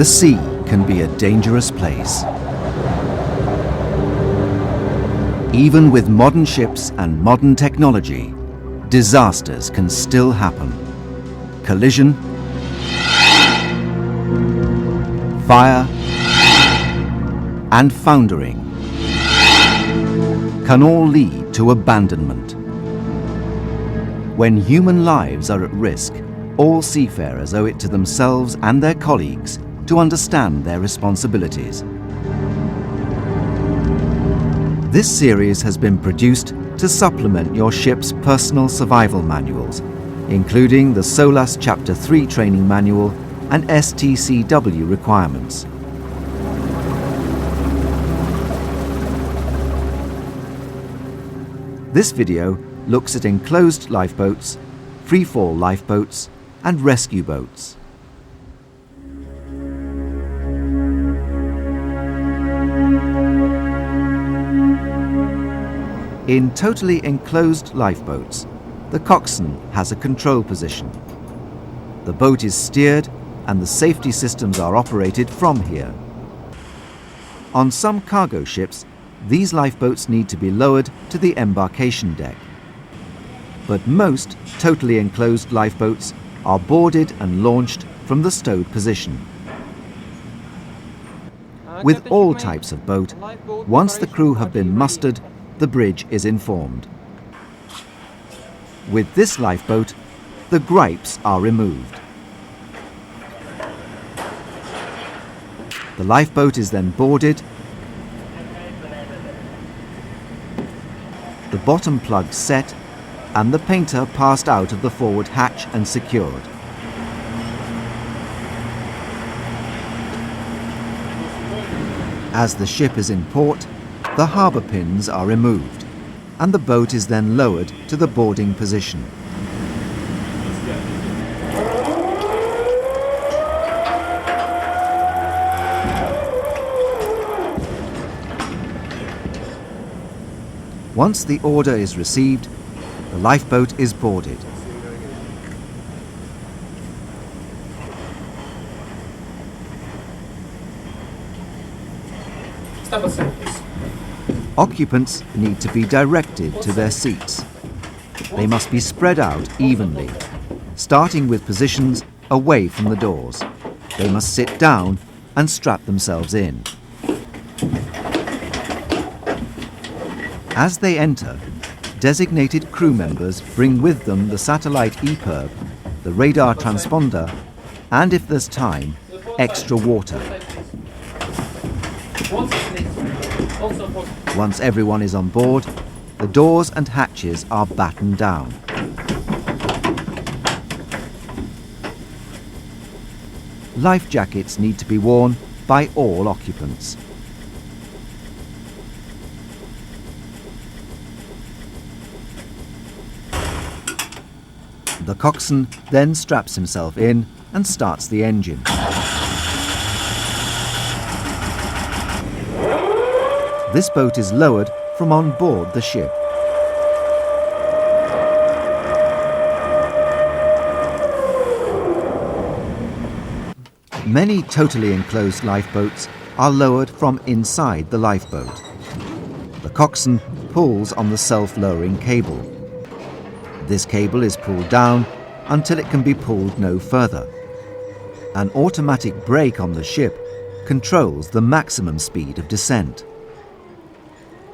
The sea can be a dangerous place. Even with modern ships and modern technology, disasters can still happen. Collision, fire, and foundering can all lead to abandonment. When human lives are at risk, all seafarers owe it to themselves and their colleagues to understand their responsibilities. This series has been produced to supplement your ship's personal survival manuals, including the SOLAS Chapter 3 Training Manual and STCW requirements. This video looks at enclosed lifeboats, freefall lifeboats, and rescue boats. In totally enclosed lifeboats, the coxswain has a control position. The boat is steered and the safety systems are operated from here. On some cargo ships, these lifeboats need to be lowered to the embarkation deck. But most totally enclosed lifeboats are boarded and launched from the stowed position. With all types of boat, once the crew have been mustered, the bridge is informed. With this lifeboat, the gripes are removed. The lifeboat is then boarded, the bottom plug set, and the painter passed out of the forward hatch and secured. As the ship is in port, the harbour pins are removed, and the boat is then lowered to the boarding position. Once the order is received, the lifeboat is boarded. Occupants need to be directed to their seats. They must be spread out evenly, starting with positions away from the doors. They must sit down and strap themselves in. As they enter, designated crew members bring with them the satellite EPIRB, the radar transponder, and if there's time, extra water. Once everyone is on board, the doors and hatches are battened down. Life jackets need to be worn by all occupants. The coxswain then straps himself in and starts the engine. This boat is lowered from on board the ship. Many totally enclosed lifeboats are lowered from inside the lifeboat. The coxswain pulls on the self-lowering cable. This cable is pulled down until it can be pulled no further. An automatic brake on the ship controls the maximum speed of descent.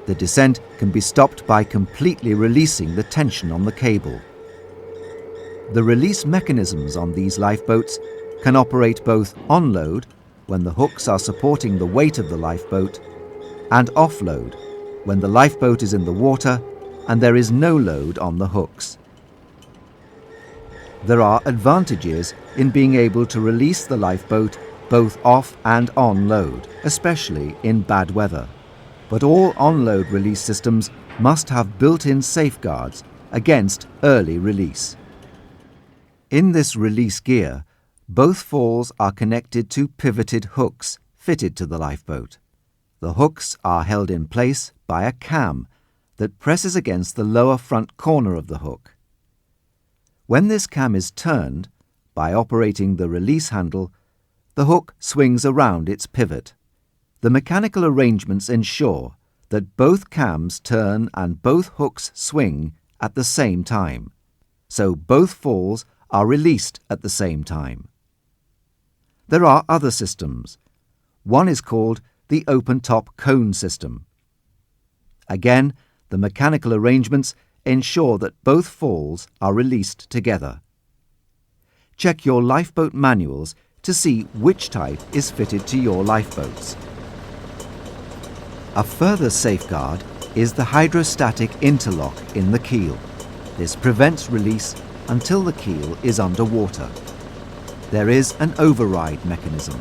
The descent can be stopped by completely releasing the tension on the cable. The release mechanisms on these lifeboats can operate both on-load, when the hooks are supporting the weight of the lifeboat, and off-load, when the lifeboat is in the water and there is no load on the hooks. There are advantages in being able to release the lifeboat both off and on load, especially in bad weather. But all on-load release systems must have built-in safeguards against early release. In this release gear, both falls are connected to pivoted hooks fitted to the lifeboat. The hooks are held in place by a cam that presses against the lower front corner of the hook. When this cam is turned, by operating the release handle, The hook swings around its pivot. The mechanical arrangements ensure that both cams turn and both hooks swing at the same time, so both falls are released at the same time. There are other systems. One is called the open-top cone system. Again, the mechanical arrangements ensure that both falls are released together. Check your lifeboat manuals to see which type is fitted to your lifeboats. A further safeguard is the hydrostatic interlock in the keel. This prevents release until the keel is underwater. There is an override mechanism.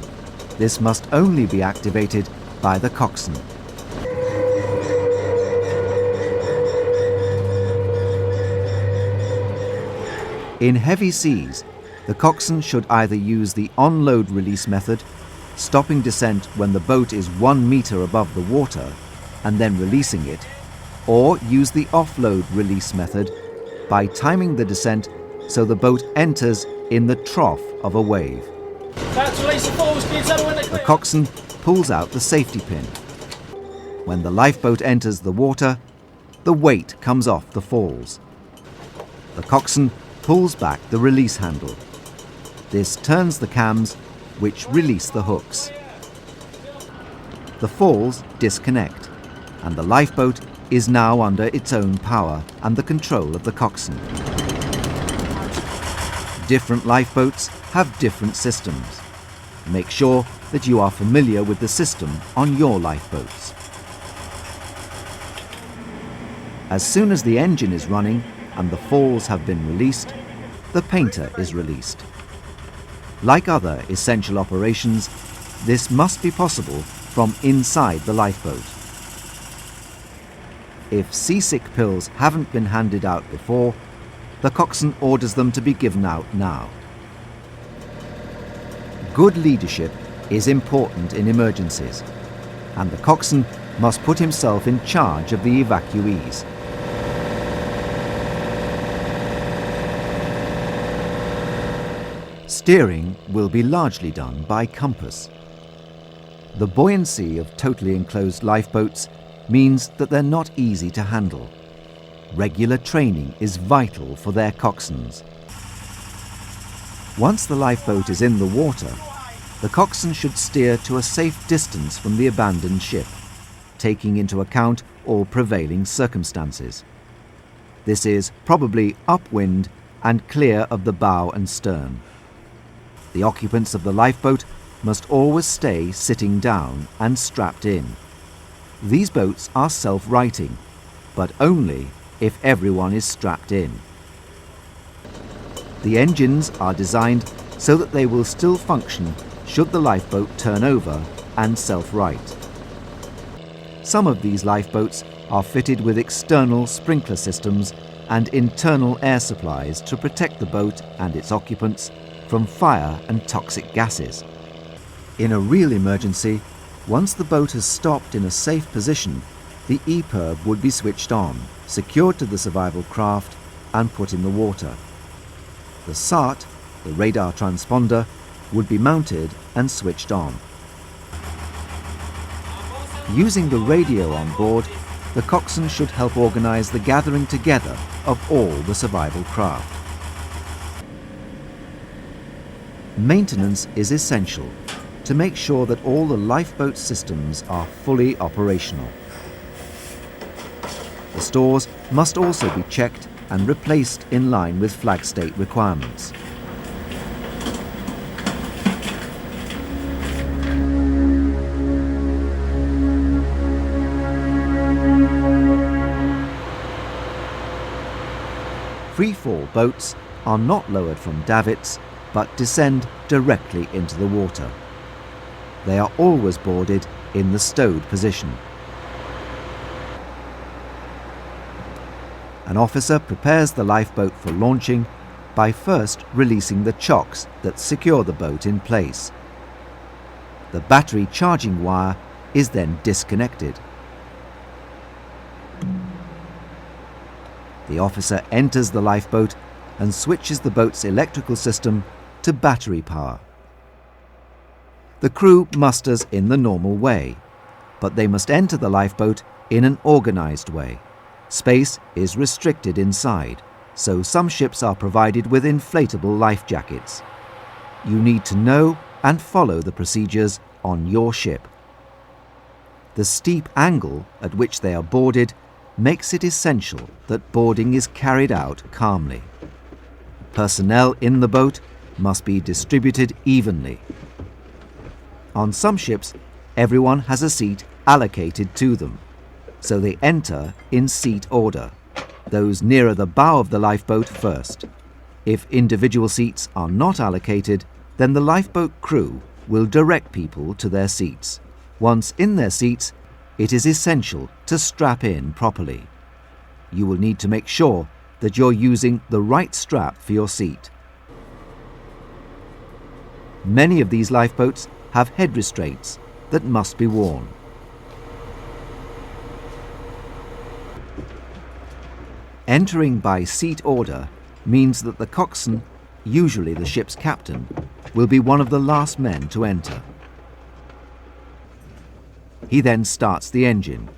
This must only be activated by the coxswain. In heavy seas, the coxswain should either use the on-load release method, stopping descent when the boat is 1 meter above the water and then releasing it, or use the offload release method by timing the descent so the boat enters in the trough of a wave. The coxswain pulls out the safety pin. When the lifeboat enters the water, the weight comes off the falls. The coxswain pulls back the release handle. This turns the cams, which release the hooks. The falls disconnect, and the lifeboat is now under its own power and the control of the coxswain. Different lifeboats have different systems. Make sure that you are familiar with the system on your lifeboats. As soon as the engine is running and the falls have been released, the painter is released. Like other essential operations, this must be possible from inside the lifeboat. If seasick pills haven't been handed out before, the coxswain orders them to be given out now. Good leadership is important in emergencies, and the coxswain must put himself in charge of the evacuees. Steering will be largely done by compass. The buoyancy of totally enclosed lifeboats means that they're not easy to handle. Regular training is vital for their coxswains. Once the lifeboat is in the water, the coxswain should steer to a safe distance from the abandoned ship, taking into account all prevailing circumstances. This is probably upwind and clear of the bow and stern. The occupants of the lifeboat must always stay sitting down and strapped in. These boats are self-righting, but only if everyone is strapped in. The engines are designed so that they will still function should the lifeboat turn over and self-right. Some of these lifeboats are fitted with external sprinkler systems and internal air supplies to protect the boat and its occupants from fire and toxic gases. In a real emergency, once the boat has stopped in a safe position, the EPIRB would be switched on, secured to the survival craft, and put in the water. The SART, the radar transponder, would be mounted and switched on. Using the radio on board, the coxswain should help organize the gathering together of all the survival craft. Maintenance is essential to make sure that all the lifeboat systems are fully operational. The stores must also be checked and replaced in line with flag state requirements. Free-fall boats are not lowered from davits but descend directly into the water. They are always boarded in the stowed position. An officer prepares the lifeboat for launching by first releasing the chocks that secure the boat in place. The battery charging wire is then disconnected. The officer enters the lifeboat and switches the boat's electrical system to battery power. The crew musters in the normal way, but they must enter the lifeboat in an organised way. Space is restricted inside, so some ships are provided with inflatable life jackets. You need to know and follow the procedures on your ship. The steep angle at which they are boarded makes it essential that boarding is carried out calmly. Personnel in the boat must be distributed evenly. On some ships, everyone has a seat allocated to them, so they enter in seat order, those nearer the bow of the lifeboat first. If individual seats are not allocated, then the lifeboat crew will direct people to their seats. Once in their seats, it is essential to strap in properly. You will need to make sure that you're using the right strap for your seat. Many of these lifeboats have head restraints that must be worn. Entering by seat order means that the coxswain, usually the ship's captain, will be one of the last men to enter. He then starts the engine,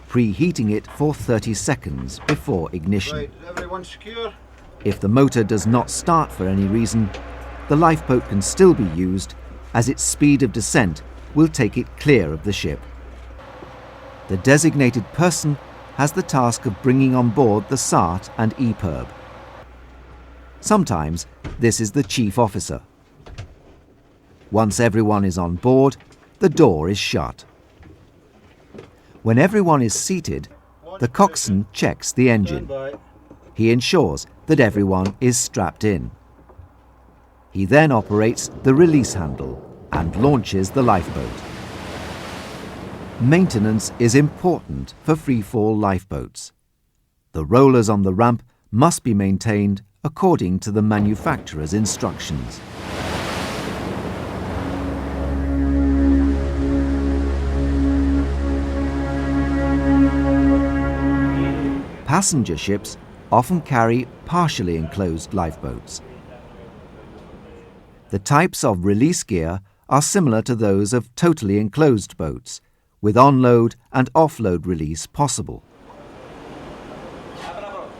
preheating it for 30 seconds before ignition. Right, everyone secure? If the motor does not start for any reason, the lifeboat can still be used, as its speed of descent will take it clear of the ship. The designated person has the task of bringing on board the SART and EPIRB. Sometimes this is the chief officer. Once everyone is on board, the door is shut. When everyone is seated, the coxswain checks the engine. He ensures that everyone is strapped in. He then operates the release handle and launches the lifeboat. Maintenance is important for free-fall lifeboats. The rollers on the ramp must be maintained according to the manufacturer's instructions. Passenger ships often carry partially enclosed lifeboats. The types of release gear are similar to those of totally enclosed boats, with on-load and off-load release possible.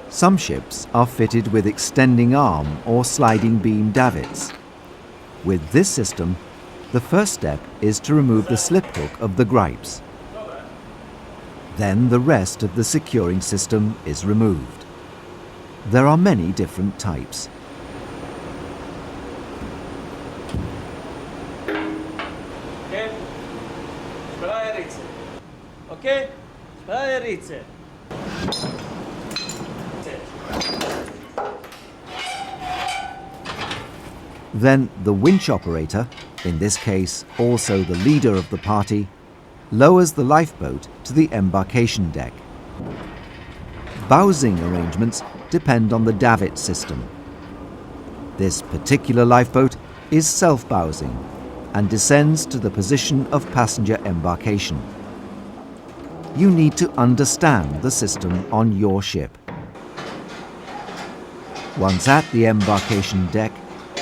Some ships are fitted with extending arm or sliding beam davits. With this system, the first step is to remove the slip hook of the gripes. Then the rest of the securing system is removed. There are many different types. Okay? Then the winch operator, in this case also the leader of the party, lowers the lifeboat to the embarkation deck. Bowsing arrangements depend on the davit system. This particular lifeboat is self-bowsing and descends to the position of passenger embarkation. You need to understand the system on your ship. Once at the embarkation deck,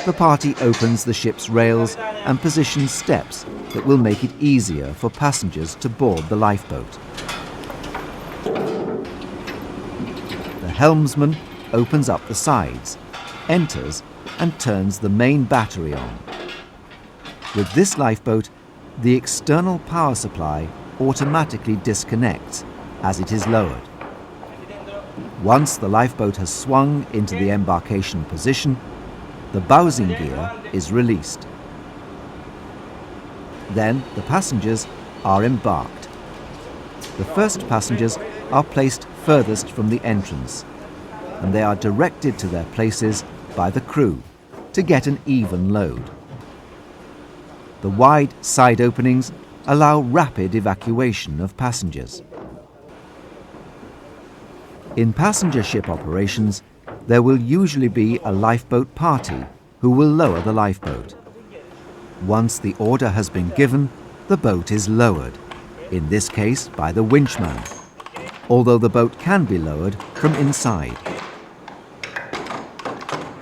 the party opens the ship's rails and positions steps that will make it easier for passengers to board the lifeboat. The helmsman opens up the sides, enters and turns the main battery on. With this lifeboat, the external power supply automatically disconnects as it is lowered. Once the lifeboat has swung into the embarkation position, the bowsing gear is released. Then the passengers are embarked. The first passengers are placed furthest from the entrance, and they are directed to their places by the crew to get an even load. The wide side openings allow rapid evacuation of passengers. In passenger ship operations, there will usually be a lifeboat party who will lower the lifeboat. Once the order has been given, the boat is lowered, in this case by the winchman, although the boat can be lowered from inside.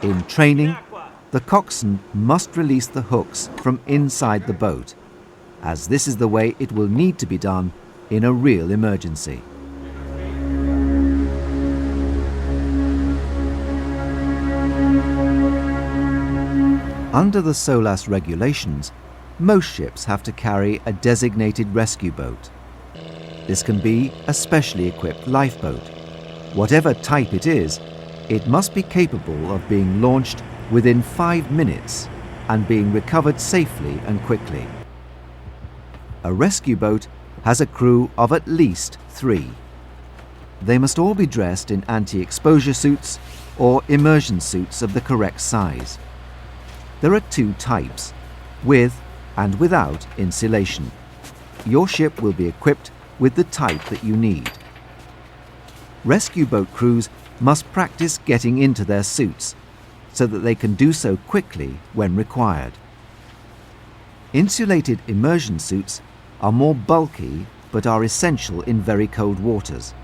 In training, the coxswain must release the hooks from inside the boat as this is the way it will need to be done in a real emergency. Under the SOLAS regulations, most ships have to carry a designated rescue boat. This can be a specially equipped lifeboat. Whatever type it is, it must be capable of being launched within 5 minutes and being recovered safely and quickly. A rescue boat has a crew of at least 3. They must all be dressed in anti-exposure suits or immersion suits of the correct size. There are 2 types, with and without insulation. Your ship will be equipped with the type that you need. Rescue boat crews must practice getting into their suits so that they can do so quickly when required. Insulated immersion suits are more bulky but are essential in very cold waters.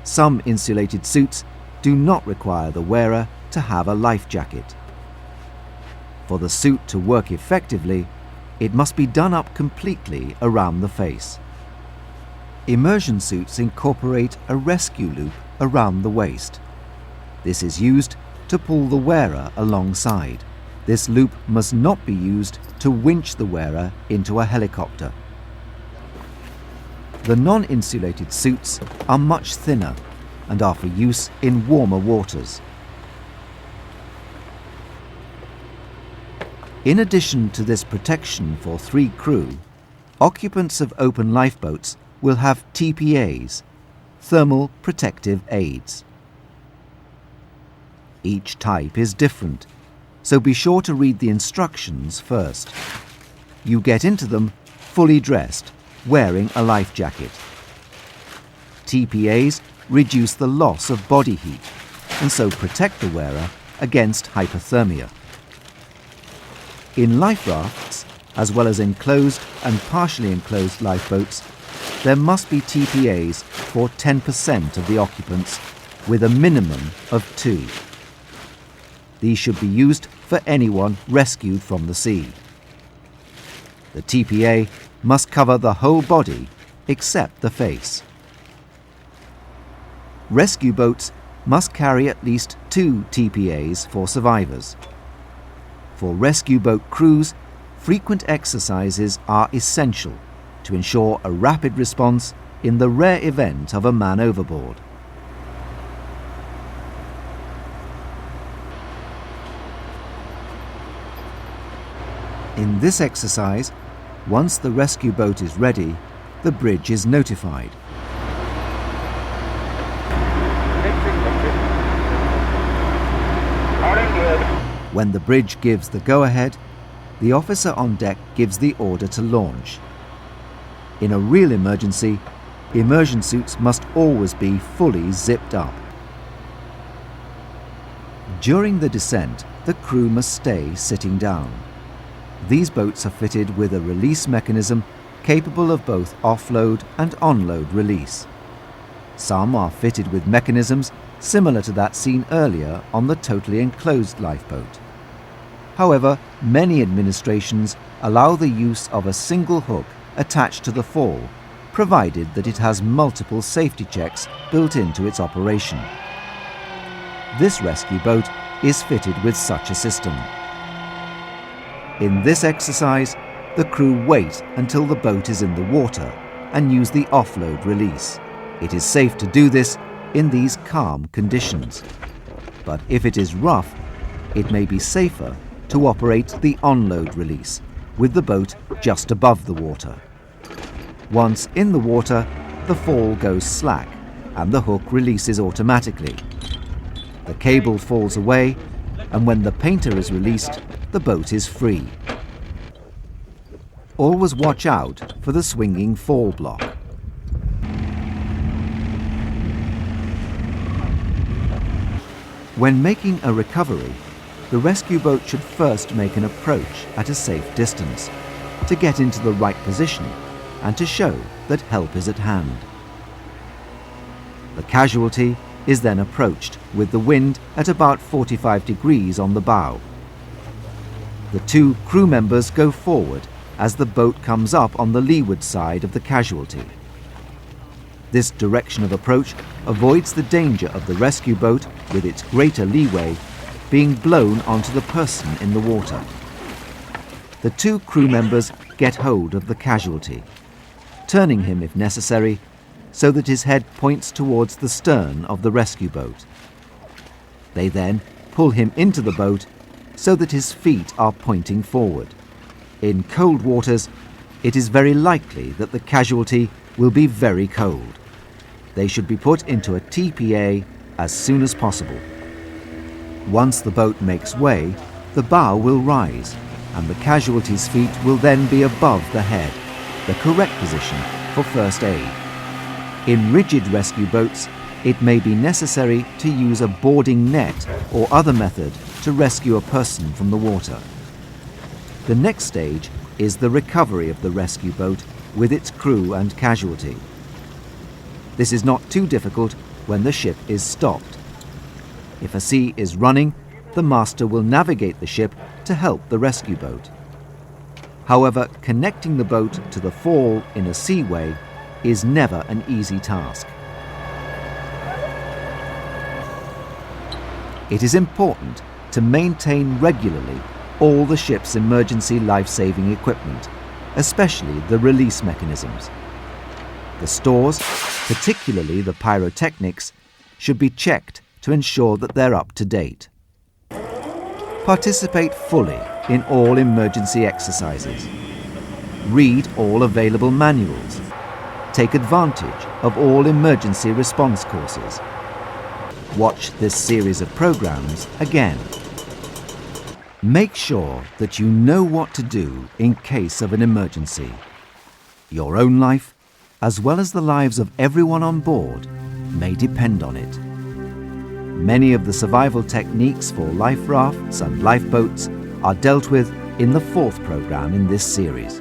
Some insulated suits do not require the wearer to have a life jacket. For the suit to work effectively, it must be done up completely around the face. Immersion suits incorporate a rescue loop around the waist. This is used to pull the wearer alongside. This loop must not be used to winch the wearer into a helicopter. The non-insulated suits are much thinner and are for use in warmer waters. In addition to this protection for 3 crew, occupants of open lifeboats will have TPAs, thermal protective aids. Each type is different, so be sure to read the instructions first. You get into them fully dressed, wearing a life jacket. TPAs reduce the loss of body heat and so protect the wearer against hypothermia. In life rafts, as well as enclosed and partially enclosed lifeboats, there must be TPAs for 10% of the occupants, with a minimum of 2. These should be used for anyone rescued from the sea. The TPA must cover the whole body except the face. Rescue boats must carry at least 2 TPAs for survivors. For rescue boat crews, frequent exercises are essential to ensure a rapid response in the rare event of a man overboard. In this exercise, once the rescue boat is ready, the bridge is notified. When the bridge gives the go-ahead, the officer on deck gives the order to launch. In a real emergency, immersion suits must always be fully zipped up. During the descent, the crew must stay sitting down. These boats are fitted with a release mechanism capable of both offload and onload release. Some are fitted with mechanisms similar to that seen earlier on the totally enclosed lifeboat. However, many administrations allow the use of a single hook attached to the fall, provided that it has multiple safety checks built into its operation. This rescue boat is fitted with such a system. In this exercise, the crew wait until the boat is in the water and use the offload release. It is safe to do this in these calm conditions. But if it is rough, it may be safer to operate the onload release with the boat just above the water. Once in the water, the fall goes slack and the hook releases automatically. The cable falls away, and when the painter is released, the boat is free. Always watch out for the swinging fall block. When making a recovery, the rescue boat should first make an approach at a safe distance to get into the right position and to show that help is at hand. The casualty is then approached with the wind at about 45 degrees on the bow. The 2 crew members go forward as the boat comes up on the leeward side of the casualty. This direction of approach avoids the danger of the rescue boat, with its greater leeway, being blown onto the person in the water. The two crew members get hold of the casualty, turning him if necessary, so that his head points towards the stern of the rescue boat. They then pull him into the boat so that his feet are pointing forward. In cold waters, it is very likely that the casualty will be very cold. They should be put into a TPA as soon as possible. Once the boat makes way, the bow will rise, and the casualty's feet will then be above the head, the correct position for first aid. In rigid rescue boats, it may be necessary to use a boarding net or other method to rescue a person from the water. The next stage is the recovery of the rescue boat with its crew and casualty. This is not too difficult when the ship is stopped. If a sea is running, the master will navigate the ship to help the rescue boat. However, connecting the boat to the fall in a seaway is never an easy task. It is important to maintain regularly all the ship's emergency life-saving equipment, especially the release mechanisms. The stores, particularly the pyrotechnics, should be checked to ensure that they're up to date. Participate fully in all emergency exercises. Read all available manuals. Take advantage of all emergency response courses. Watch this series of programs again. Make sure that you know what to do in case of an emergency. Your own life, as well as the lives of everyone on board, may depend on it. Many of the survival techniques for life rafts and lifeboats are dealt with in the 4th program in this series.